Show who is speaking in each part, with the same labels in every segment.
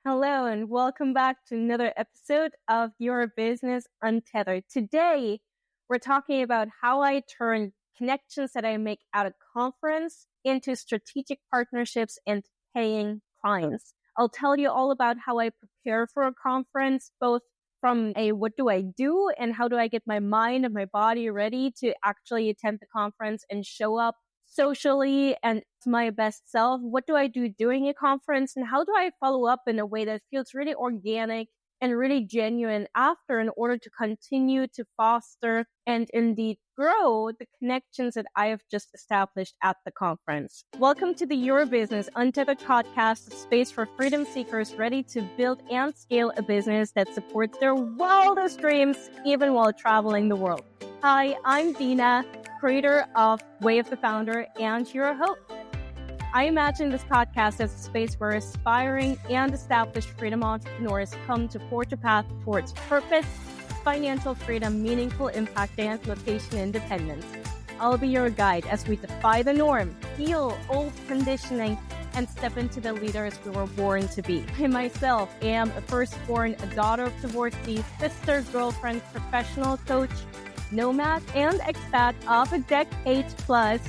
Speaker 1: Hello and welcome back to another episode of Your Business Untethered. Today, we're talking about how I turn connections that I make at a conference into strategic partnerships and paying clients. I'll tell you all about how I prepare for a conference, both from a what do I do and how do I get my mind and my body ready to actually attend the conference and show up socially and my best self. What do I do during a conference, and how do I follow up in a way that feels really organic and really genuine after, in order to continue to foster and indeed grow the connections that I have just established at the conference. Welcome to the Your Business Untethered podcast, a space for freedom seekers ready to build and scale a business that supports their wildest dreams, even while traveling the world. Hi, I'm Dina, creator of Way of the Founder and your host. I imagine this podcast as a space where aspiring and established freedom entrepreneurs come to forge a path towards purpose, financial freedom, meaningful impact, and location independence. I'll be your guide as we defy the norm, heal old conditioning, and step into the leaders we were born to be. I myself am a firstborn, a daughter of divorcees, sister, girlfriend, professional coach, nomad, and expat of a decade plus,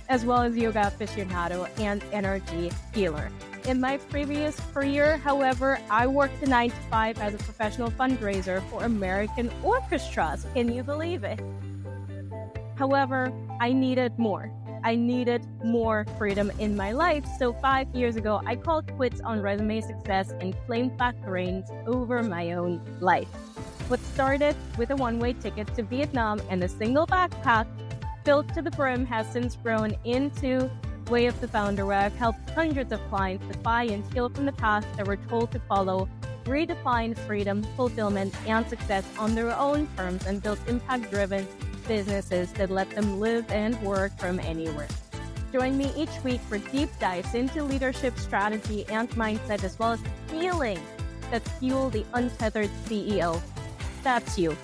Speaker 1: as well as yoga aficionado and energy healer. In my previous career, however, I worked a 9-to-5 as a professional fundraiser for American orchestras. Can you believe it? However, I needed more. I needed more freedom in my life. So 5 years ago, I called quits on resume success and claimed back the reins over my own life. What started with a one-way ticket to Vietnam and a single backpack filled to the brim has since grown into Way of the Founder, where I've helped hundreds of clients defy and heal from the path they were told to follow, redefine freedom, fulfillment, and success on their own terms, and build impact-driven businesses that let them live and work from anywhere. Join me each week for deep dives into leadership, strategy, and mindset, as well as healing that fuel the untethered CEO. That's you.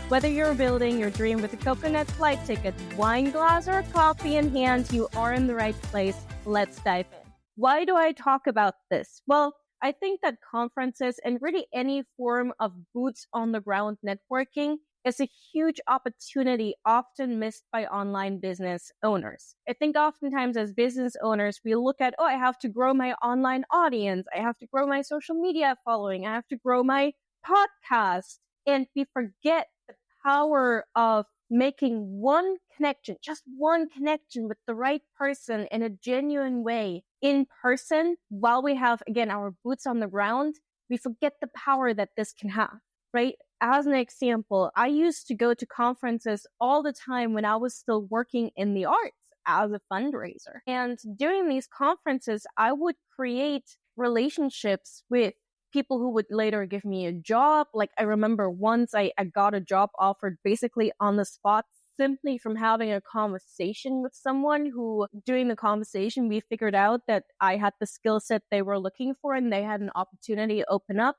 Speaker 1: Whether you're building your dream with a coconut flight ticket, wine glass, or coffee in hand, you are in the right place. Let's dive in. Why do I talk about this? Well, I think that conferences and really any form of boots on the ground networking is a huge opportunity often missed by online business owners. I think oftentimes as business owners, we look at, I have to grow my online audience. I have to grow my social media following. I have to grow my podcast. And we forget the power of making one connection, just one connection with the right person in a genuine way in person while we have, again, our boots on the ground. We forget the power that this can have, right? As an example, I used to go to conferences all the time when I was still working in the arts as a fundraiser. And during these conferences, I would create relationships with people who would later give me a job. Like, I remember once I got a job offered basically on the spot, simply from having a conversation with someone who, during the conversation, we figured out that I had the skill set they were looking for and they had an opportunity open up.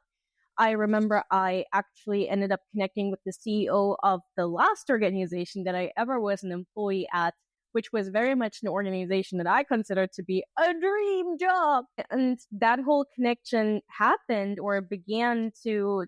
Speaker 1: I remember I actually ended up connecting with the CEO of the last organization that I ever was an employee at, which was very much an organization that I considered to be a dream job. And that whole connection happened or began to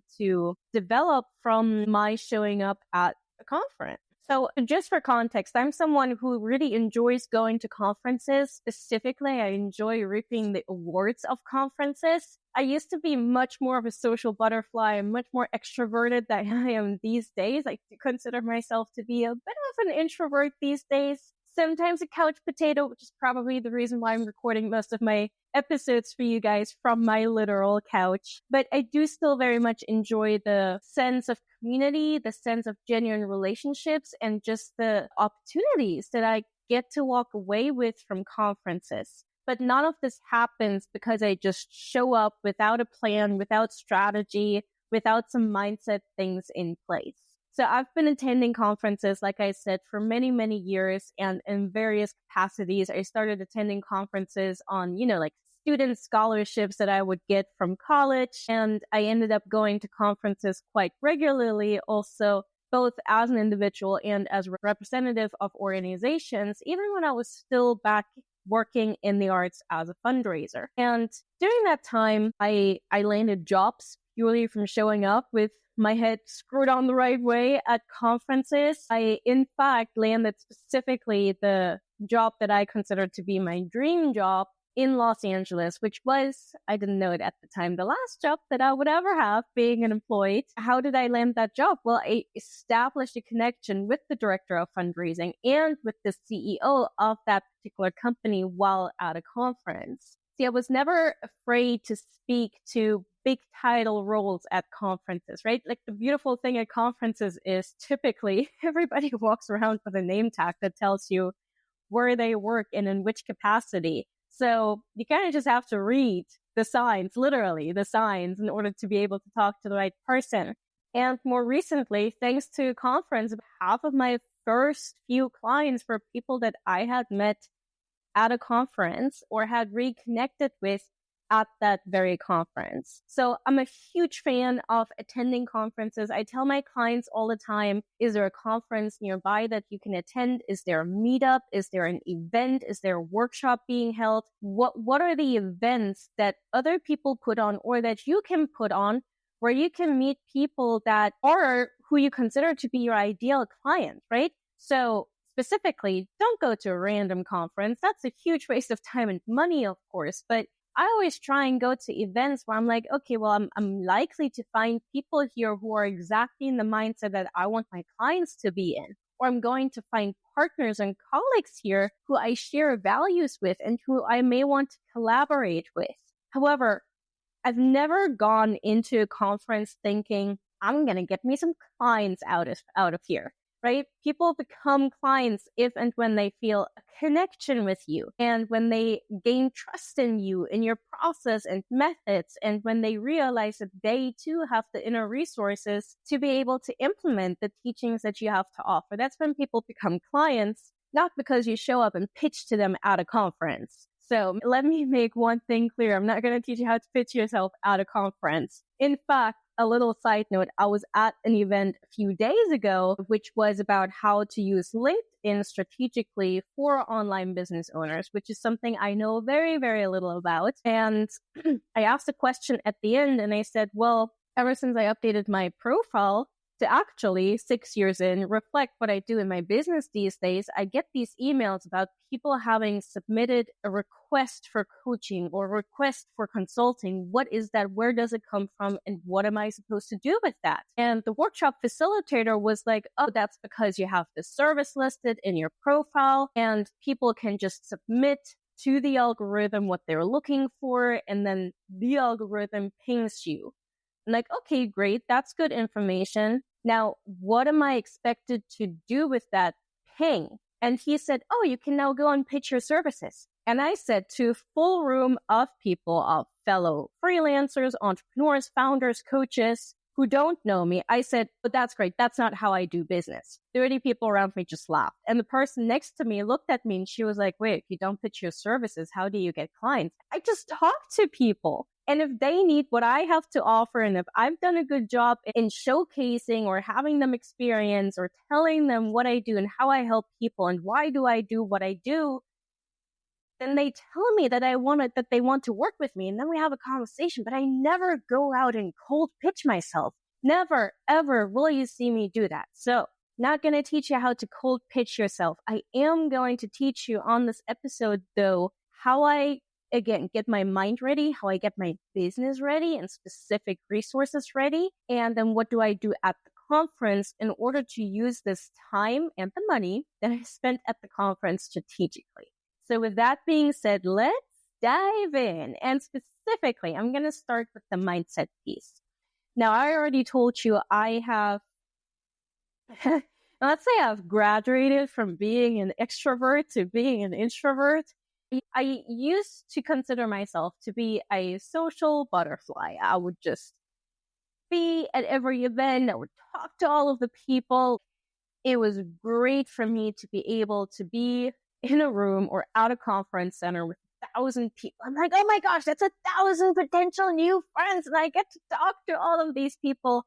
Speaker 1: develop from my showing up at a conference. So just for context, I'm someone who really enjoys going to conferences. Specifically, I enjoy reaping the awards of conferences. I used to be much more of a social butterfly and much more extroverted than I am these days. I consider myself to be a bit of an introvert these days. Sometimes a couch potato, which is probably the reason why I'm recording most of my episodes for you guys from my literal couch. But I do still very much enjoy the sense of community, the sense of genuine relationships, and just the opportunities that I get to walk away with from conferences. But none of this happens because I just show up without a plan, without strategy, without some mindset things in place. So I've been attending conferences, like I said, for many, many years and in various capacities. I started attending conferences on, like student scholarships that I would get from college. And I ended up going to conferences quite regularly also, both as an individual and as a representative of organizations, even when I was still back working in the arts as a fundraiser. And during that time, I landed jobs purely from showing up with my head screwed on the right way at conferences. I, in fact, landed specifically the job that I considered to be my dream job in Los Angeles, which was, I didn't know it at the time, the last job that I would ever have being an employee. How did I land that job? Well, I established a connection with the director of fundraising and with the CEO of that particular company while at a conference. See, I was never afraid to speak to big title roles at conferences, right? Like the beautiful thing at conferences is typically everybody walks around with a name tag that tells you where they work and in which capacity. So you kind of just have to read the signs, literally the signs, in order to be able to talk to the right person. And more recently, thanks to a conference, half of my first few clients were people that I had met at a conference or had reconnected with at that very conference. So I'm a huge fan of attending conferences. I tell my clients all the time, is there a conference nearby that you can attend? Is there a meetup? Is there an event? Is there a workshop being held? What are the events that other people put on or that you can put on where you can meet people that are who you consider to be your ideal client, right? So specifically, don't go to a random conference. That's a huge waste of time and money, of course, but I always try and go to events where I'm like, okay, well, I'm likely to find people here who are exactly in the mindset that I want my clients to be in. Or I'm going to find partners and colleagues here who I share values with and who I may want to collaborate with. However, I've never gone into a conference thinking, I'm going to get me some clients out of here. Right? People become clients if and when they feel a connection with you and when they gain trust in you, in your process and methods, and when they realize that they too have the inner resources to be able to implement the teachings that you have to offer. That's when people become clients, not because you show up and pitch to them at a conference. So let me make one thing clear. I'm not going to teach you how to pitch yourself at a conference. In fact, a little side note, I was at an event a few days ago, which was about how to use LinkedIn strategically for online business owners, which is something I know very, very little about. And I asked a question at the end and I said, well, ever since I updated my profile to actually 6 years in reflect what I do in my business these days, I get these emails about people having submitted a request for coaching or request for consulting. What is that? Where does it come from? And what am I supposed to do with that? And the workshop facilitator was like, oh, that's because you have the service listed in your profile and people can just submit to the algorithm what they're looking for. And then the algorithm pings you. I'm like, okay, great. That's good information. Now, what am I expected to do with that ping? And he said, oh, you can now go and pitch your services. And I said to a full room of people, of fellow freelancers, entrepreneurs, founders, coaches who don't know me, I said, but that's great. That's not how I do business. 30 people around me just laughed. And the person next to me looked at me and she was like, wait, if you don't pitch your services, how do you get clients? I just talk to people. And if they need what I have to offer, and if I've done a good job in showcasing or having them experience or telling them what I do and how I help people and why do I do what I do, then they tell me that they want to work with me. And then we have a conversation, but I never go out and cold pitch myself. Never, ever will you see me do that. So not going to teach you how to cold pitch yourself. I am going to teach you on this episode, though, how I again, get my mind ready, how I get my business ready and specific resources ready. And then what do I do at the conference in order to use this time and the money that I spent at the conference strategically. So with that being said, let's dive in. And specifically, I'm going to start with the mindset piece. Now, I already told you I have, let's say I've graduated from being an extrovert to being an introvert. I used to consider myself to be a social butterfly. I would just be at every event. I would talk to all of the people. It was great for me to be able to be in a room or at a conference center with 1,000 people. I'm like, oh my gosh, that's 1,000 potential new friends. And I get to talk to all of these people.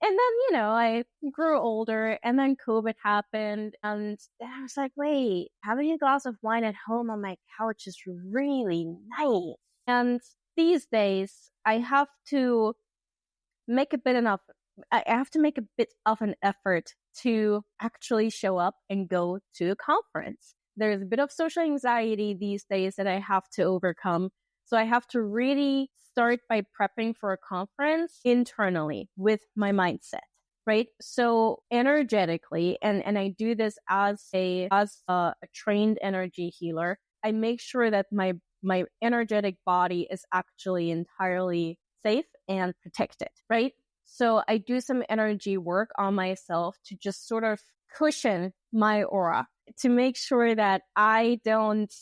Speaker 1: And then, I grew older and then COVID happened. And then I was like, wait, having a glass of wine at home on my couch is really nice. And these days I have to make a bit enough. I have to make a bit of an effort to actually show up and go to a conference. There's a bit of social anxiety these days that I have to overcome. So I have to really start by prepping for a conference internally with my mindset, right? So energetically, and I do this as a trained energy healer, I make sure that my energetic body is actually entirely safe and protected, right? So I do some energy work on myself to just sort of cushion my aura, to make sure that I don't,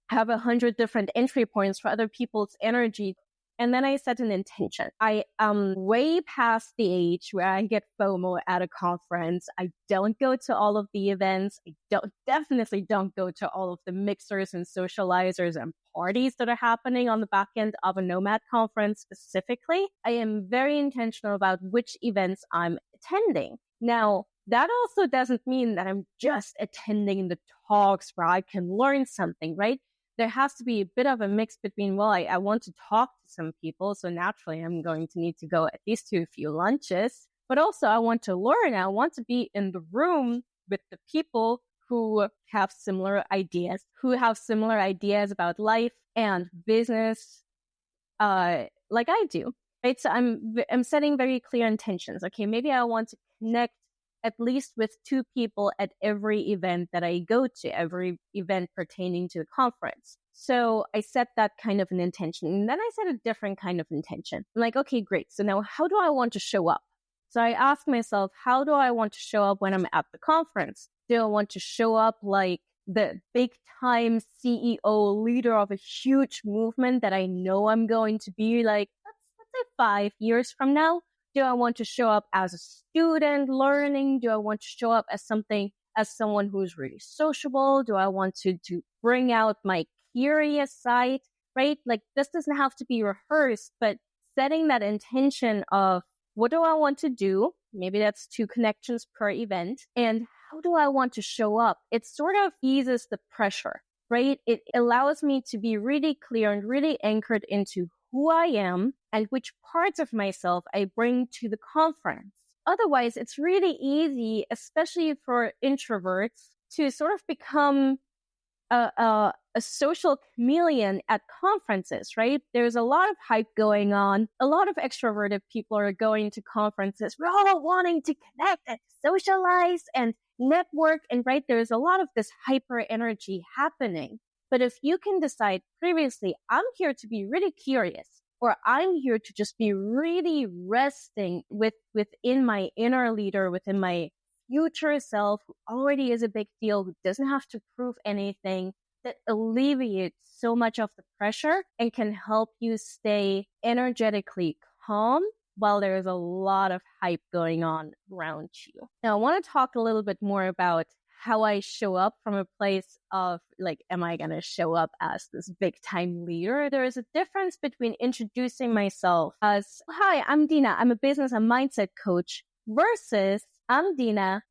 Speaker 1: have 100 different entry points for other people's energy. And then I set an intention. I am way past the age where I get FOMO at a conference. I don't go to all of the events. I definitely don't go to all of the mixers and socializers and parties that are happening on the back end of a Nomad conference specifically. I am very intentional about which events I'm attending. Now, that also doesn't mean that I'm just attending the talks where I can learn something, right? There has to be a bit of a mix between, well, I want to talk to some people, so naturally I'm going to need to go at least to a few lunches, but also I want to learn. I want to be in the room with the people who have similar ideas about life and business, like I do, right? So I'm setting very clear intentions. Okay, maybe I want to connect at least with 2 people at every event that I go to, every event pertaining to the conference. So I set that kind of an intention. And then I set a different kind of intention. I'm like, okay, great. So now how do I want to show up? So I ask myself, how do I want to show up when I'm at the conference? Do I want to show up like the big time CEO leader of a huge movement that I know I'm going to be like, let's say 5 years from now? Do I want to show up as a student learning? Do I want to show up as someone who's really sociable? Do I want to bring out my curious side, right? Like this doesn't have to be rehearsed, but setting that intention of what do I want to do? Maybe that's 2 connections per event. And how do I want to show up? It sort of eases the pressure, right? It allows me to be really clear and really anchored into who I am and which parts of myself I bring to the conference. Otherwise, it's really easy, especially for introverts, to sort of become a social chameleon at conferences, right? There's a lot of hype going on. A lot of extroverted people are going to conferences. We're all wanting to connect and socialize and network. And right, there's a lot of this hyper energy happening. But if you can decide previously, I'm here to be really curious, or I'm here to just be really resting within my inner leader, within my future self, who already is a big deal, who doesn't have to prove anything, that alleviates so much of the pressure and can help you stay energetically calm while there's a lot of hype going on around you. Now, I want to talk a little bit more about how I show up from a place of like, am I going to show up as this big time leader? There is a difference between introducing myself as, hi, I'm Dina. I'm a business and mindset coach versus I'm Dina.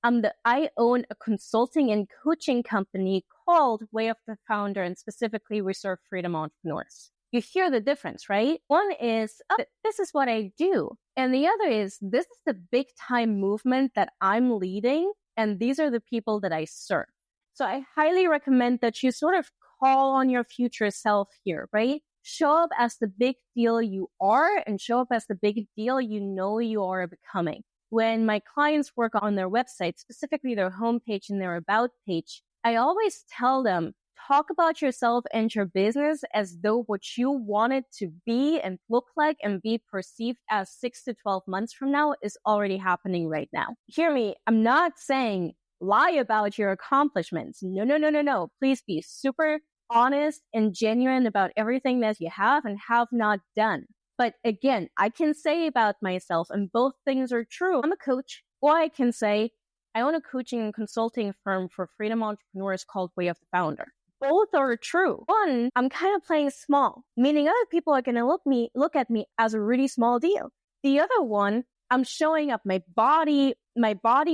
Speaker 1: I own a consulting and coaching company called Way of the Founder, and specifically we serve freedom entrepreneurs. You hear the difference, right? One is, oh, this is what I do. And the other is, this is the big time movement that I'm leading. And these are the people that I serve. So I highly recommend that you sort of call on your future self here, right? Show up as the big deal you are and show up as the big deal you know you are becoming. When my clients work on their website, specifically their homepage and their about page, I always tell them, talk about yourself and your business as though what you want it to be and look like and be perceived as 6 to 12 months from now is already happening right now. Hear me, I'm not saying lie about your accomplishments. No. Please be super honest and genuine about everything that you have and have not done. But again, I can say about myself, and both things are true. I'm a coach, or I can say I own a coaching and consulting firm for freedom entrepreneurs called Way of the Founder. Both are true. One, I'm kind of playing small, meaning other people are going to look at me as a really small deal. The other one, I'm showing up. My body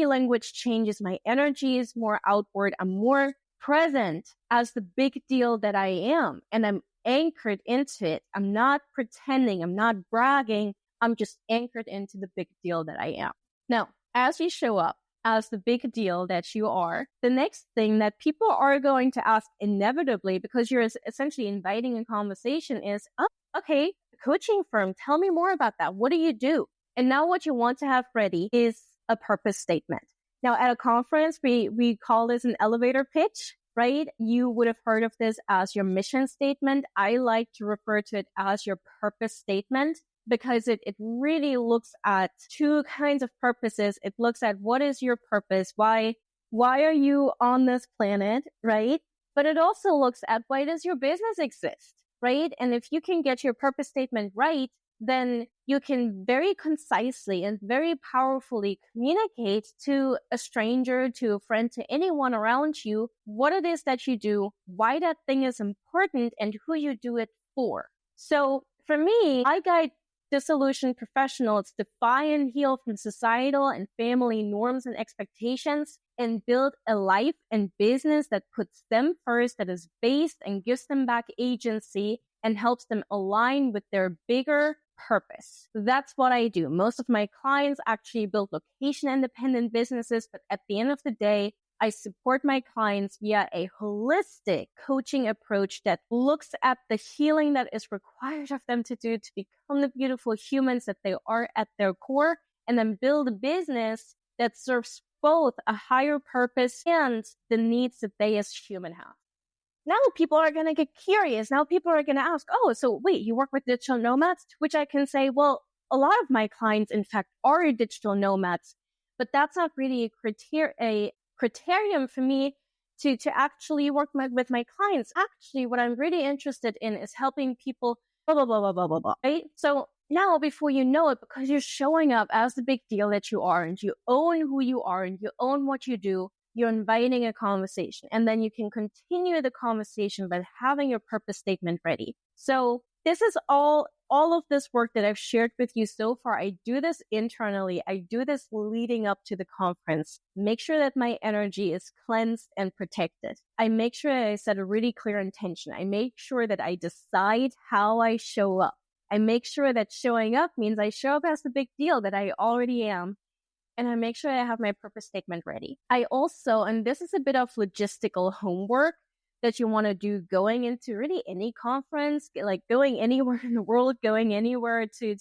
Speaker 1: language changes. My energy is more outward. I'm more present as the big deal that I am. And I'm anchored into it. I'm not pretending. I'm not bragging. I'm just anchored into the big deal that I am. Now, as you show up as the big deal that you are, the next thing that people are going to ask inevitably, because you're essentially inviting a conversation, is, oh, okay, coaching firm, tell me more about that. What do you do? And now what you want to have ready is a purpose statement. Now, at a conference, we call this an elevator pitch, right? You would have heard of this as your mission statement. I like to refer to it as your purpose statement, because it really looks at two kinds of purposes. It looks at what is your purpose? Why are you on this planet, right? But it also looks at why does your business exist, right? And if you can get your purpose statement right, then you can very concisely and very powerfully communicate to a stranger, to a friend, to anyone around you, what it is that you do, why that thing is important, and who you do it for. So for me, I guide disillusioned professionals to defy and heal from societal and family norms and expectations and build a life and business that puts them first, that is based and gives them back agency and helps them align with their bigger purpose. That's what I do. Most of my clients actually build location-independent businesses, but at the end of the day, I support my clients via a holistic coaching approach that looks at the healing that is required of them to do to become the beautiful humans that they are at their core, and then build a business that serves both a higher purpose and the needs that they as human have. Now people are going to get curious. Now people are going to ask, oh, so wait, you work with digital nomads? To which I can say, well, a lot of my clients, in fact, are digital nomads, but that's not really a criterion for me to actually work with my clients. Actually, what I'm really interested in is helping people, blah, blah, blah, blah, blah, blah, blah, right? So now, before you know it, because you're showing up as the big deal that you are, and you own who you are, and you own what you do, you're inviting a conversation. And then you can continue the conversation by having your purpose statement ready. So this is all of this work that I've shared with you so far. I do this internally. I do this leading up to the conference. Make sure that my energy is cleansed and protected. I make sure that I set a really clear intention. I make sure that I decide how I show up. I make sure that showing up means I show up as the big deal that I already am. And I make sure I have my purpose statement ready. I also, and this is a bit of logistical homework that you want to do going into really any conference, like going anywhere in the world, going anywhere to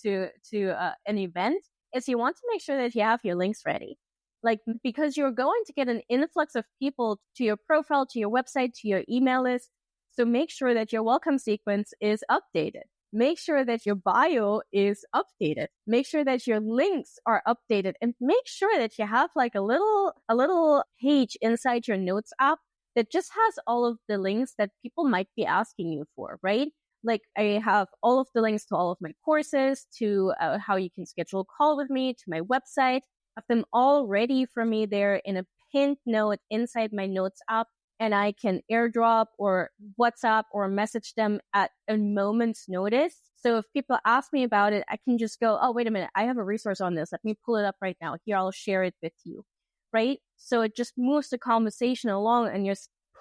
Speaker 1: an event, is you want to make sure that you have your links ready. Like, because you're going to get an influx of people to your profile, to your website, to your email list. So make sure that your welcome sequence is updated. Make sure that your bio is updated. Make sure that your links are updated, and make sure that you have like a little page inside your notes app that just has all of the links that people might be asking you for, right? Like, I have all of the links to all of my courses, to how you can schedule a call with me, to my website. I have them all ready for me there in a pinned note inside my notes app. And I can airdrop or WhatsApp or message them at a moment's notice. So if people ask me about it, I can just go, oh, wait a minute, I have a resource on this. Let me pull it up right now. Here, I'll share it with you, right? So it just moves the conversation along, and you're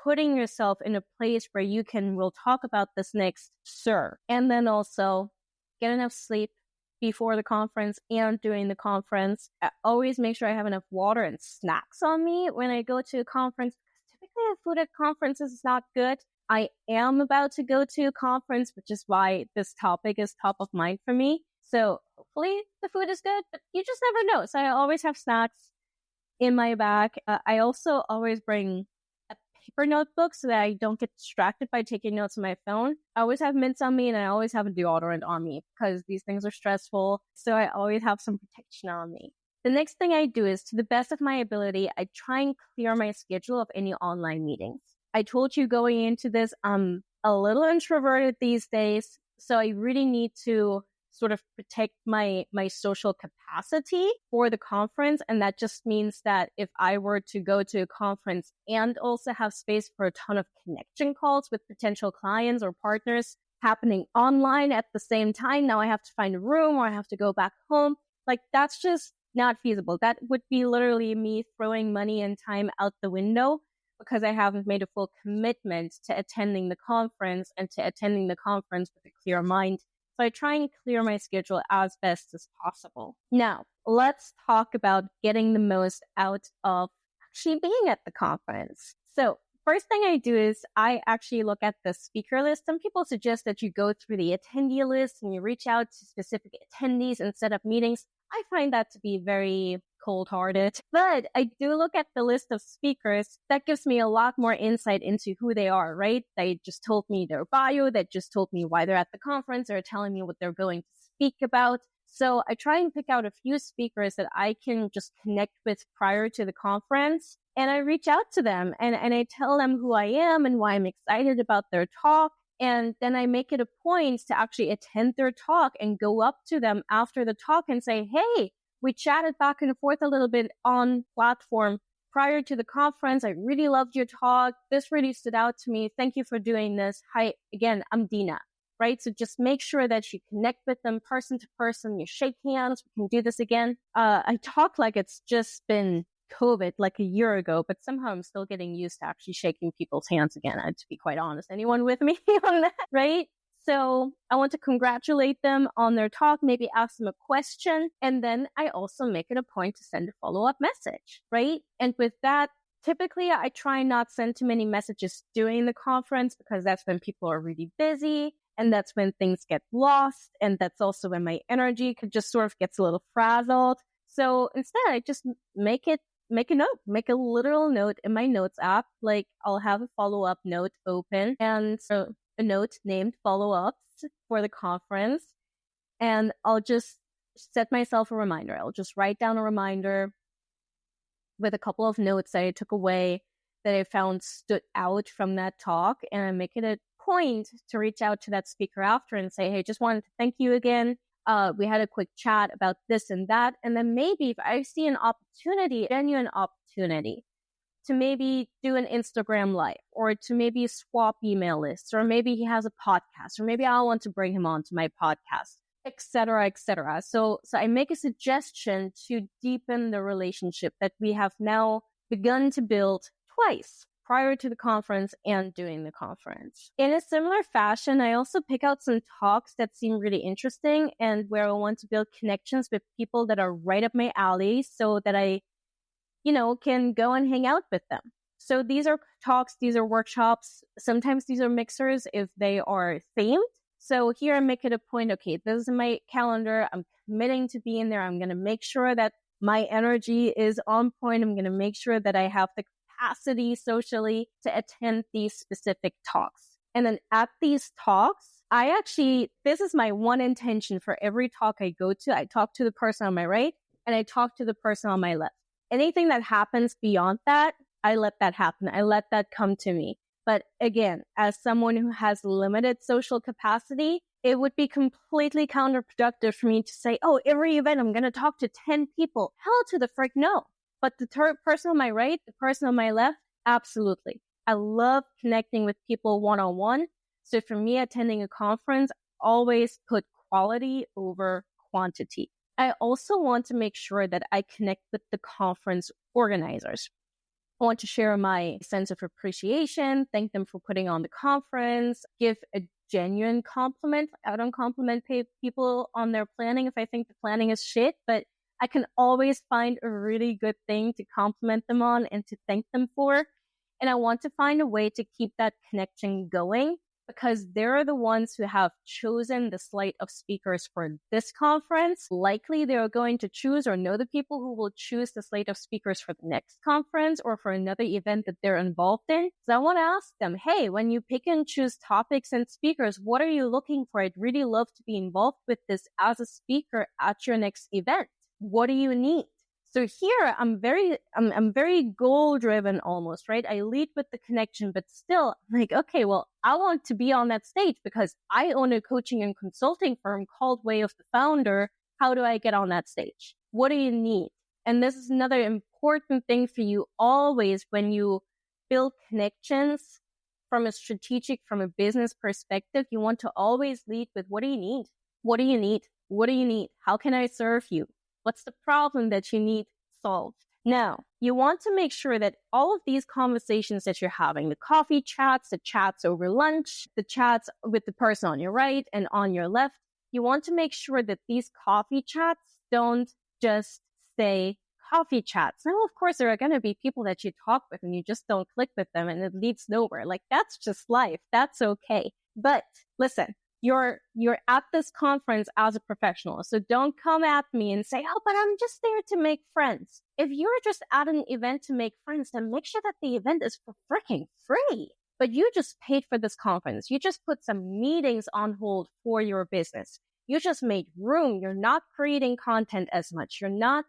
Speaker 1: putting yourself in a place where we'll talk about this next, sir. And then also get enough sleep before the conference and during the conference. I always make sure I have enough water and snacks on me when I go to a conference. Food at conferences is not good. I am about to go to a conference, which is why this topic is top of mind for me. So hopefully the food is good, but you just never know. So I always have snacks in my bag. I also always bring a paper notebook so that I don't get distracted by taking notes on my phone. I always have mints on me, and I always have a deodorant on me because these things are stressful. So I always have some protection on me. The next thing I do is, to the best of my ability, I try and clear my schedule of any online meetings. I told you going into this, I'm a little introverted these days, so I really need to sort of protect my social capacity for the conference. And that just means that if I were to go to a conference and also have space for a ton of connection calls with potential clients or partners happening online at the same time, now I have to find a room or I have to go back home. Like, that's just not feasible. That would be literally me throwing money and time out the window because I haven't made a full commitment to attending the conference and to attending the conference with a clear mind. So I try and clear my schedule as best as possible. Now, let's talk about getting the most out of actually being at the conference. So first thing I do is I actually look at the speaker list. Some people suggest that you go through the attendee list and you reach out to specific attendees and set up meetings. I find that to be very cold-hearted, but I do look at the list of speakers. That gives me a lot more insight into who they are, right? They just told me their bio, that just told me why they're at the conference, or telling me what they're going to speak about. So I try and pick out a few speakers that I can just connect with prior to the conference. And I reach out to them and I tell them who I am and why I'm excited about their talk. And then I make it a point to actually attend their talk and go up to them after the talk and say, hey, we chatted back and forth a little bit on platform prior to the conference. I really loved your talk. This really stood out to me. Thank you for doing this. Hi, again, I'm Dina, right? So just make sure that you connect with them person to person. You shake hands. We can do this again. I talk like it's just been COVID like a year ago, but somehow I'm still getting used to actually shaking people's hands again. To be quite honest, anyone with me on that, right? So I want to congratulate them on their talk, maybe ask them a question, and then I also make it a point to send a follow-up message, right? And with that, typically I try not send too many messages during the conference because that's when people are really busy and that's when things get lost. And that's also when my energy could just sort of gets a little frazzled. So instead I just make a note, make a literal note in my notes app. Like I'll have a follow-up note open and a note named Followups for the conference. And I'll just set myself a reminder. I'll just write down a reminder with a couple of notes that I took away that I found stood out from that talk. And I make it a point to reach out to that speaker after and say, hey, just wanted to thank you again. We had a quick chat about this and that. And then maybe if I see an opportunity, genuine opportunity, to maybe do an Instagram live or to maybe swap email lists, or maybe he has a podcast, or maybe I want to bring him on to my podcast, etc., etc. So I make a suggestion to deepen the relationship that we have now begun to build twice, prior to the conference and during the conference. In a similar fashion, I also pick out some talks that seem really interesting and where I want to build connections with people that are right up my alley so that I can go and hang out with them. So these are talks, these are workshops. Sometimes these are mixers if they are themed. So here I make it a point, okay, this is my calendar. I'm committing to be in there. I'm going to make sure that my energy is on point. I'm going to make sure that I have the capacity socially to attend these specific talks. And then at these talks, this is my one intention for every talk I go to. I talk to the person on my right and I talk to the person on my left. Anything that happens beyond that, I let that happen. I let that come to me. But again, as someone who has limited social capacity, it would be completely counterproductive for me to say, oh, every event I'm going to talk to 10 people. Hell to the frick no. But the person on my right, the person on my left, absolutely. I love connecting with people one-on-one. So for me, attending a conference, always put quality over quantity. I also want to make sure that I connect with the conference organizers. I want to share my sense of appreciation, thank them for putting on the conference, give a genuine compliment. I don't compliment people on their planning if I think the planning is shit, but I can always find a really good thing to compliment them on and to thank them for. And I want to find a way to keep that connection going because they're the ones who have chosen the slate of speakers for this conference. Likely they're going to choose or know the people who will choose the slate of speakers for the next conference or for another event that they're involved in. So I want to ask them, hey, when you pick and choose topics and speakers, what are you looking for? I'd really love to be involved with this as a speaker at your next event. What do you need? So here I'm very goal driven almost, right? I lead with the connection, but still like, okay, well, I want to be on that stage because I own a coaching and consulting firm called Way of the Founder. How do I get on that stage? What do you need? And this is another important thing for you always when you build connections from a business perspective. You want to always lead with what do you need? What do you need? What do you need? How can I serve you? What's the problem that you need solved? Now, you want to make sure that all of these conversations that you're having, the coffee chats, the chats over lunch, the chats with the person on your right and on your left, you want to make sure that these coffee chats don't just stay coffee chats. Now, of course, there are going to be people that you talk with and you just don't click with them and it leads nowhere. Like, that's just life. That's okay. But listen, you're at this conference as a professional. So don't come at me and say, oh, but I'm just there to make friends. If you're just at an event to make friends, then make sure that the event is for freaking free. But you just paid for this conference. You just put some meetings on hold for your business. You just made room. You're not creating content as much. You're not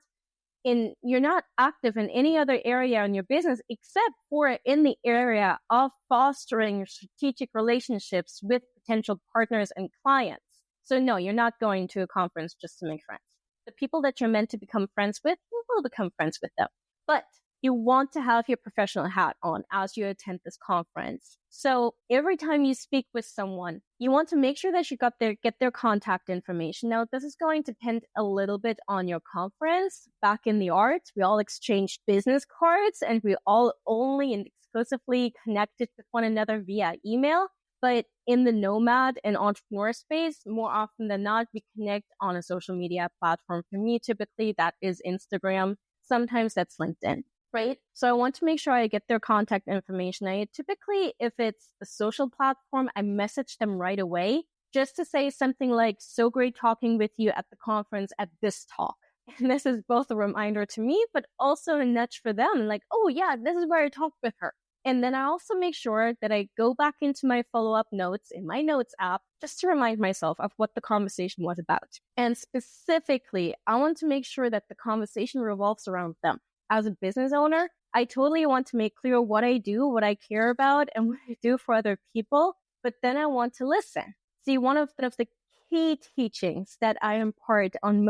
Speaker 1: active in any other area in your business except for in the area of fostering strategic relationships with potential partners and clients. So no, you're not going to a conference just to make friends. The people that you're meant to become friends with, you will become friends with them. But you want to have your professional hat on as you attend this conference. So every time you speak with someone, you want to make sure that you get their contact information. Now, this is going to depend a little bit on your conference. Back in the arts, we all exchanged business cards and we all only and exclusively connected with one another via email. But in the nomad and entrepreneur space, more often than not, we connect on a social media platform. For me, typically, that is Instagram. Sometimes that's LinkedIn. Right? So I want to make sure I get their contact information. Typically, if it's a social platform, I message them right away just to say something like, so great talking with you at the conference at this talk. And this is both a reminder to me, but also a nudge for them. Like, oh yeah, this is where I talked with her. And then I also make sure that I go back into my follow-up notes in my notes app just to remind myself of what the conversation was about. And specifically, I want to make sure that the conversation revolves around them. As a business owner, I totally want to make clear what I do, what I care about, and what I do for other people. But then I want to listen. See, one of the key teachings that I impart on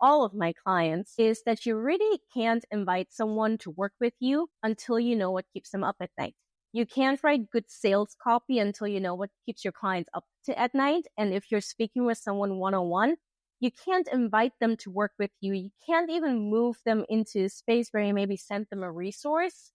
Speaker 1: all of my clients is that you really can't invite someone to work with you until you know what keeps them up at night. You can't write good sales copy until you know what keeps your clients up at night. And if you're speaking with someone one-on-one, you can't invite them to work with you. You can't even move them into a space where you maybe send them a resource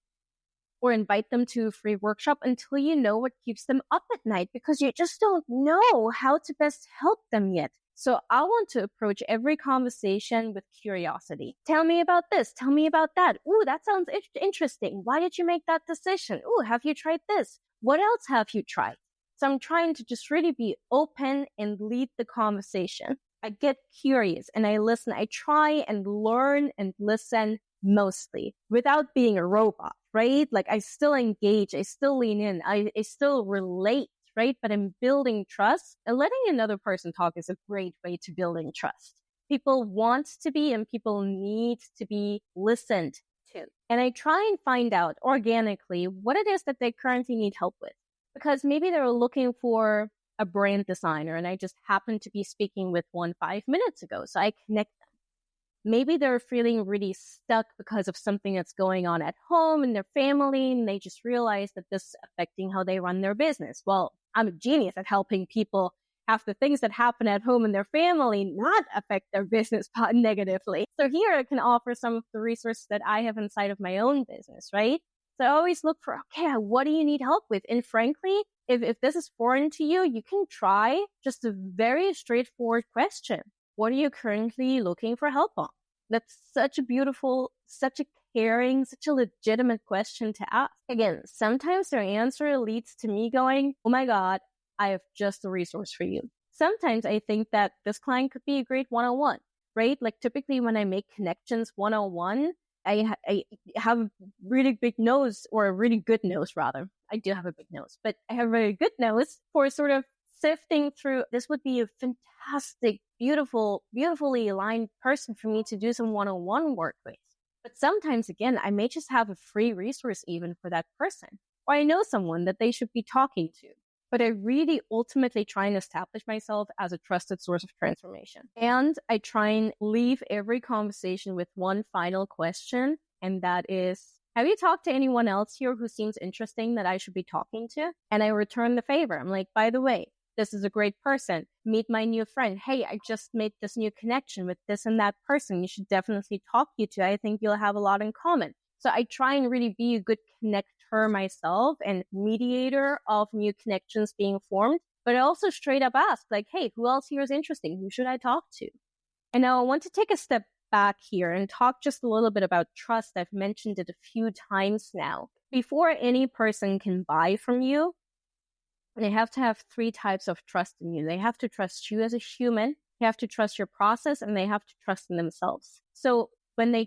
Speaker 1: or invite them to a free workshop until you know what keeps them up at night, because you just don't know how to best help them yet. So I want to approach every conversation with curiosity. Tell me about this. Tell me about that. Ooh, that sounds interesting. Why did you make that decision? Ooh, have you tried this? What else have you tried? So I'm trying to just really be open and lead the conversation. I get curious and I listen. I try and learn and listen mostly without being a robot, right? Like I still engage, I still lean in, I still relate, right? But I'm building trust, and letting another person talk is a great way to building trust. People want to be and people need to be listened to. And I try and find out organically what it is that they currently need help with, because maybe they're looking for a brand designer and I just happened to be speaking with one 5 minutes ago. So I connect them. Maybe they're feeling really stuck because of something that's going on at home in their family, and they just realize that this is affecting how they run their business. Well, I'm a genius at helping people have the things that happen at home in their family not affect their business negatively. So here I can offer some of the resources that I have inside of my own business, right? So I always look for, okay, what do you need help with? And frankly, if this is foreign to you, you can try just a very straightforward question. What are you currently looking for help on? That's such a beautiful, such a caring, such a legitimate question to ask. Again, sometimes their answer leads to me going, oh my God, I have just a resource for you. Sometimes I think that this client could be a great one-on-one, right? Like typically when I make connections one-on-one, I have a really big nose, or a really good nose rather. I do have a big nose, but I have a very good nose for sort of sifting through. This would be a fantastic, beautifully aligned person for me to do some one-on-one work with. But sometimes, again, I may just have a free resource even for that person, or I know someone that they should be talking to. But I really ultimately try and establish myself as a trusted source of transformation. And I try and leave every conversation with one final question, and that is, have you talked to anyone else here who seems interesting that I should be talking to? And I return the favor. I'm like, by the way, this is a great person. Meet my new friend. Hey, I just made this new connection with this and that person. You should definitely talk you to. I think you'll have a lot in common. So I try and really be a good connector myself and mediator of new connections being formed. But I also straight up ask, like, hey, who else here is interesting? Who should I talk to? And now I want to take a step back here and talk just a little bit about trust. I've mentioned it a few times now. Before any person can buy from you, they have to have 3 types of trust in you. They have to trust you as a human, they have to trust your process, and they have to trust in themselves. So when they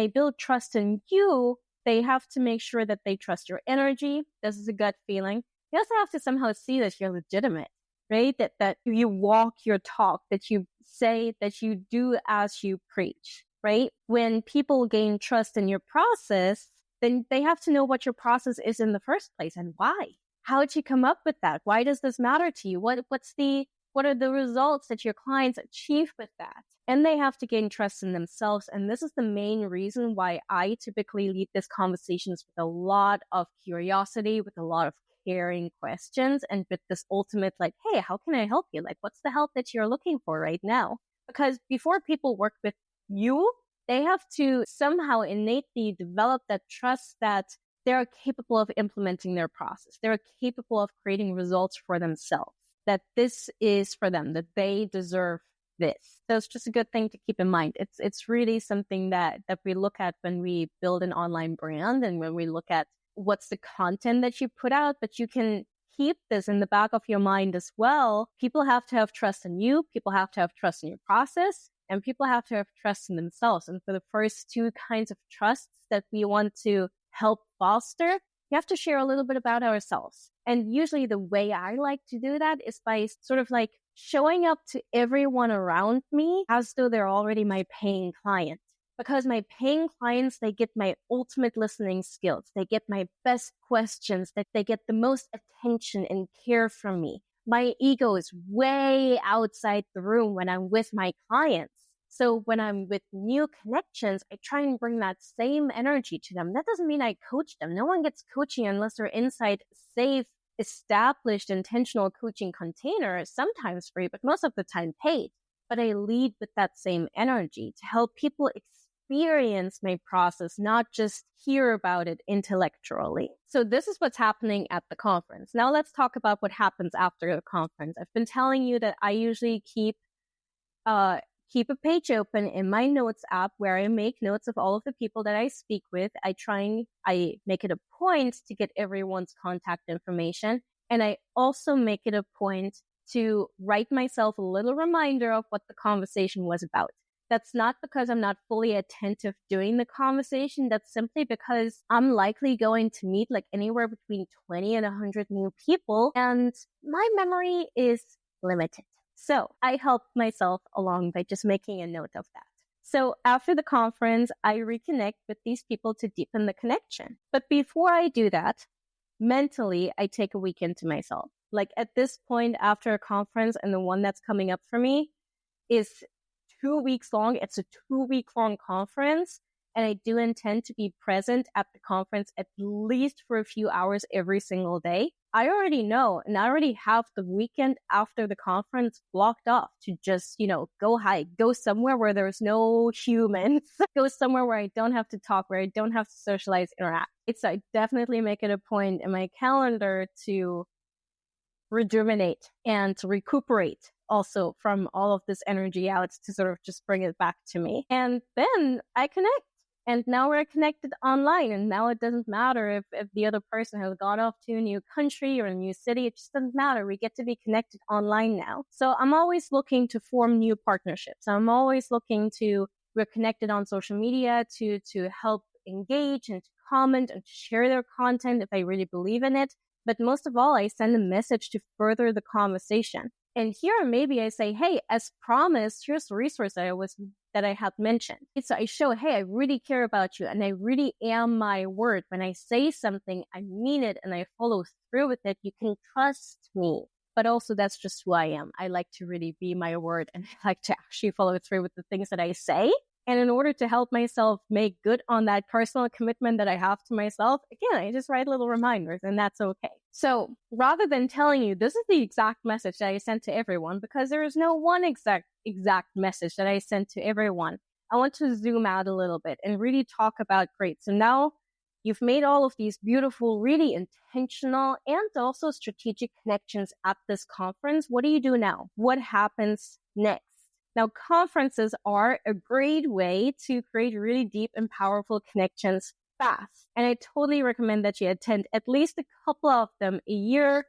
Speaker 1: build trust in you, they have to make sure that they trust your energy. This is a gut feeling. They also have to somehow see that you're legitimate, right? That you walk your talk, that you say, that you do as you preach, right? When people gain trust in your process, then they have to know what your process is in the first place and why. How did you come up with that? Why does this matter to you? What are the results that your clients achieve with that? And they have to gain trust in themselves. And this is the main reason why I typically lead these conversations with a lot of curiosity, with a lot of caring questions, and with this ultimate, like, hey, how can I help you? Like, what's the help that you're looking for right now? Because before people work with you, they have to somehow innately develop that trust that they're capable of implementing their process. They're capable of creating results for themselves, that this is for them, that they deserve this. So it's just a good thing to keep in mind. It's really something that we look at when we build an online brand and when we look at what's the content that you put out, but you can keep this in the back of your mind as well. People have to have trust in you. People have to have trust in your process, and people have to have trust in themselves. And for the first 2 kinds of trusts that we want to help foster, we have to share a little bit about ourselves. And usually the way I like to do that is by sort of like showing up to everyone around me as though they're already my paying client. Because my paying clients, they get my ultimate listening skills. They get my best questions, that they get the most attention and care from me. My ego is way outside the room when I'm with my clients. So when I'm with new connections, I try and bring that same energy to them. That doesn't mean I coach them. No one gets coaching unless they're inside safe, established, intentional coaching containers, sometimes free, but most of the time paid. But I lead with that same energy to help people experience my process, not just hear about it intellectually. So this is what's happening at the conference. Now let's talk about what happens after the conference. I've been telling you that I usually keep a page open in my notes app where I make notes of all of the people that I speak with. I make it a point to get everyone's contact information. And I also make it a point to write myself a little reminder of what the conversation was about. That's not because I'm not fully attentive during the conversation. That's simply because I'm likely going to meet like anywhere between 20 and 100 new people, and my memory is limited. So I help myself along by just making a note of that. So after the conference, I reconnect with these people to deepen the connection. But before I do that, mentally, I take a weekend to myself. Like at this point after a conference, and the one that's coming up for me is 2 weeks long. It's a 2-week-long conference, and I do intend to be present at the conference at least for a few hours every single day. I already know, and I already have the weekend after the conference blocked off to just, go hike, go somewhere where there's no humans, go somewhere where I don't have to talk, where I don't have to socialize, interact. So I definitely make it a point in my calendar to rejuvenate and to recuperate also from all of this energy out, to sort of just bring it back to me. And then I connect. And now we're connected online. And now it doesn't matter if the other person has gone off to a new country or a new city. It just doesn't matter. We get to be connected online now. So I'm always looking to form new partnerships. We're connected on social media to help engage and to comment and to share their content if I really believe in it. But most of all, I send a message to further the conversation. And here, maybe I say, hey, as promised, here's the resource that I had mentioned. So I show, hey, I really care about you, and I really am my word. When I say something, I mean it, and I follow through with it. You can trust me. But also, that's just who I am. I like to really be my word, and I like to actually follow through with the things that I say. And in order to help myself make good on that personal commitment that I have to myself, again, I just write little reminders, and that's okay. So rather than telling you this is the exact message that I sent to everyone, because there is no one exact message that I sent to everyone, I want to zoom out a little bit and really talk about, great, so now you've made all of these beautiful, really intentional and also strategic connections at this conference. What do you do now? What happens next? Now, conferences are a great way to create really deep and powerful connections fast. And I totally recommend that you attend at least a couple of them a year,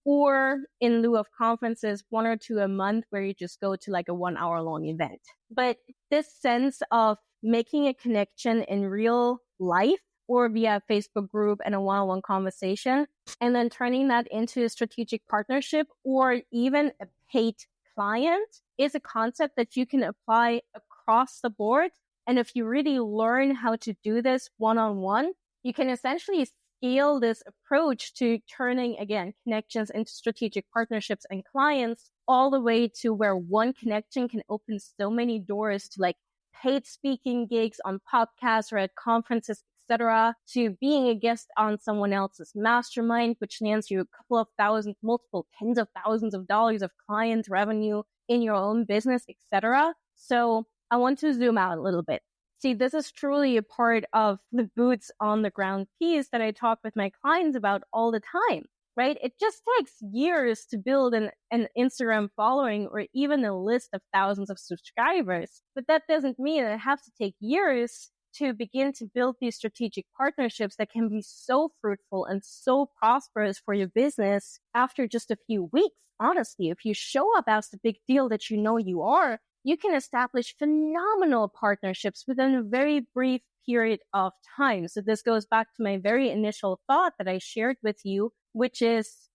Speaker 1: or in lieu of conferences, 1 or 2 a month, where you just go to like a 1-hour long event. But this sense of making a connection in real life or via a Facebook group and a one-on-one conversation, and then turning that into a strategic partnership or even a paid client, is a concept that you can apply across the board. And if you really learn how to do this one-on-one, you can essentially scale this approach to turning, again, connections into strategic partnerships and clients, all the way to where one connection can open so many doors to like paid speaking gigs on podcasts or at conferences, etc., to being a guest on someone else's mastermind, which lands you a couple of thousand, multiple tens of thousands of dollars of client revenue in your own business, etc. So I want to zoom out a little bit. See, this is truly a part of the boots on the ground piece that I talk with my clients about all the time, right? It just takes years to build an Instagram following or even a list of thousands of subscribers. But that doesn't mean it has to take years to begin to build these strategic partnerships that can be so fruitful and so prosperous for your business after just a few weeks. Honestly, if you show up as the big deal that you know you are, you can establish phenomenal partnerships within a very brief period of time. So this goes back to my very initial thought that I shared with you, which is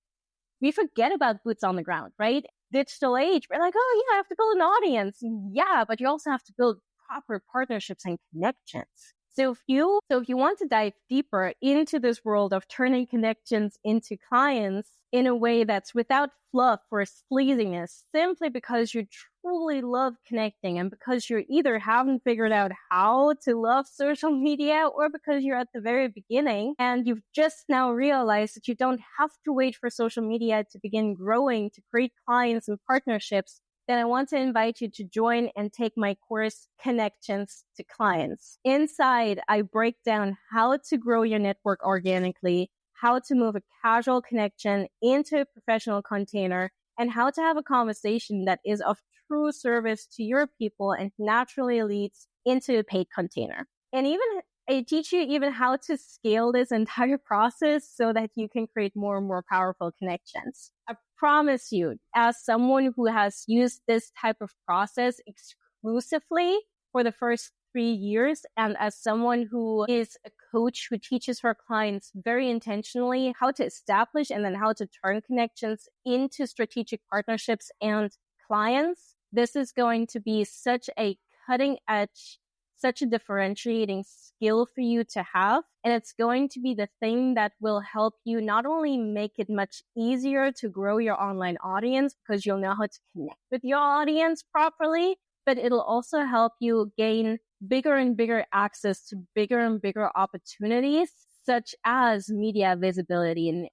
Speaker 1: we forget about boots on the ground, right? Digital age, we're like, oh yeah, I have to build an audience. Yeah, but you also have to build proper partnerships and connections. So if you want to dive deeper into this world of turning connections into clients in a way that's without fluff or sleaziness, simply because you truly love connecting and because you either haven't figured out how to love social media or because you're at the very beginning and you've just now realized that you don't have to wait for social media to begin growing to create clients and partnerships, then I want to invite you to join and take my course, Connections to Clients. Inside, I break down how to grow your network organically, how to move a casual connection into a professional container, and how to have a conversation that is of true service to your people and naturally leads into a paid container. And even I teach you even how to scale this entire process so that you can create more and more powerful connections. I promise you, as someone who has used this type of process exclusively for the first 3 years, and as someone who is a coach who teaches her clients very intentionally how to establish and then how to turn connections into strategic partnerships and clients, this is going to be such a cutting edge, such a differentiating skill for you to have. And it's going to be the thing that will help you not only make it much easier to grow your online audience because you'll know how to connect with your audience properly, but it'll also help you gain bigger and bigger access to bigger and bigger opportunities, such as media visibility and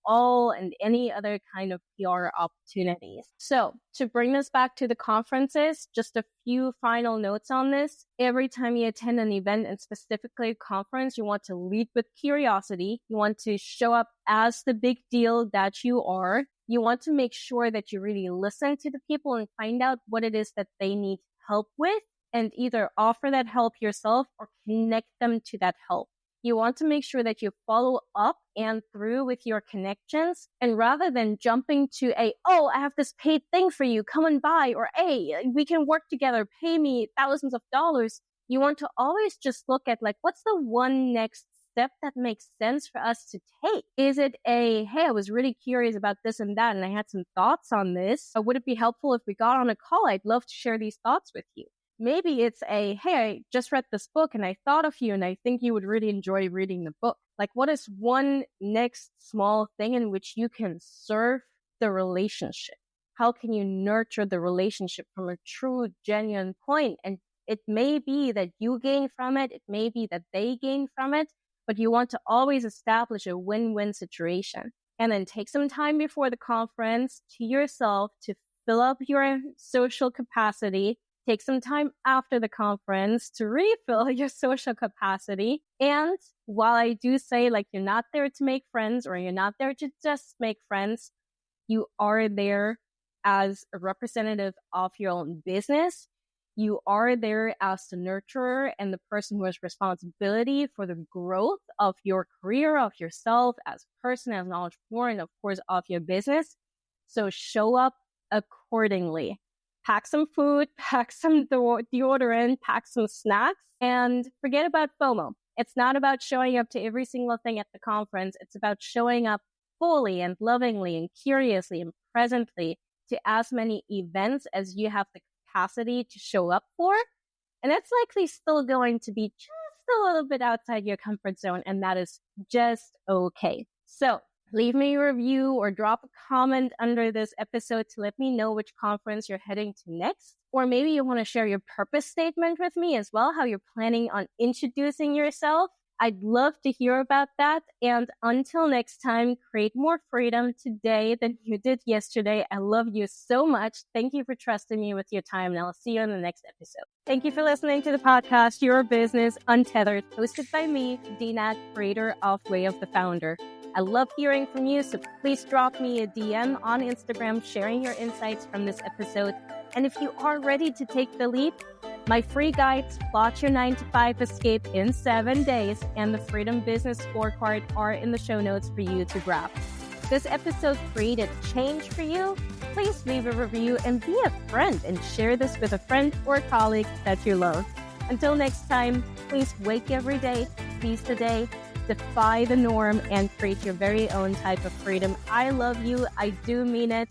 Speaker 1: any other kind of PR opportunities. So to bring this back to the conferences, just a few final notes on this. Every time you attend an event, and specifically a conference, you want to lead with curiosity. You want to show up as the big deal that you are. You want to make sure that you really listen to the people and find out what it is that they need help with, and either offer that help yourself or connect them to that help. You want to make sure that you follow up and through with your connections. And rather than jumping to I have this paid thing for you, come and buy, or hey, we can work together, pay me thousands of dollars. You want to always just look at what's the one next step that makes sense for us to take? Is it hey, I was really curious about this and that, and I had some thoughts on this. Would it be helpful if we got on a call? I'd love to share these thoughts with you. Maybe it's hey, I just read this book and I thought of you and I think you would really enjoy reading the book. What is one next small thing in which you can serve the relationship? How can you nurture the relationship from a true, genuine point? And it may be that you gain from it. It may be that they gain from it, but you want to always establish a win-win situation. And then take some time before the conference to yourself to fill up your social capacity. Take some time after the conference to refill your social capacity. And while I do say like you're not there to make friends or you're not there to just make friends, you are there as a representative of your own business. You are there as the nurturer and the person who has responsibility for the growth of your career, of yourself as a person, as an entrepreneur, and of course of your business. So show up accordingly. Pack some food, pack some deodorant, pack some snacks, and forget about FOMO. It's not about showing up to every single thing at the conference. It's about showing up fully and lovingly and curiously and presently to as many events as you have the capacity to show up for. And that's likely still going to be just a little bit outside your comfort zone, and that is just okay. So leave me a review or drop a comment under this episode to let me know which conference you're heading to next. Or maybe you want to share your purpose statement with me as well, how you're planning on introducing yourself. I'd love to hear about that. And until next time, create more freedom today than you did yesterday. I love you so much. Thank you for trusting me with your time, and I'll see you in the next episode. Thank you for listening to the podcast, Your Business Untethered, hosted by me, Dina, creator of Way of the Founder. I love hearing from you, so please drop me a DM on Instagram sharing your insights from this episode. And if you are ready to take the leap, my free guides, Plot Your 9-to-5 Escape in 7 days, and the Freedom Business Scorecard are in the show notes for you to grab. This episode created change for you? Please leave a review and be a friend and share this with a friend or colleague that you love. Until next time, please wake every day, seize the day, defy the norm, and create your very own type of freedom. I love you. I do mean it.